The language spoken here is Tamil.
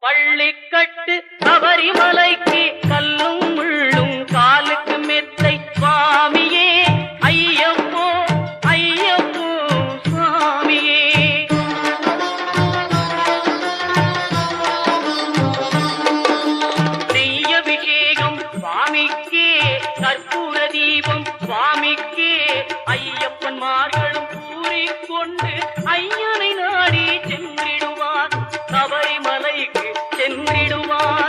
பள்ளிக்கட்டு சபரிமலைக்கு கல்லும் முள்ளும் காலுக்கு மெத்தை சுவாமியே ஐயப்போ ஐயப்போ சுவாமியே. நெய்யபிஷேகம் சுவாமிக்கே கற்பூர தீபம் சுவாமிக்கே ஐயப்பன்மார்களும் கூறிக்கொண்டு ஐயனை நாடி சென்றிடுவார் சபரிமலைக்கு சென்றிடுவார்.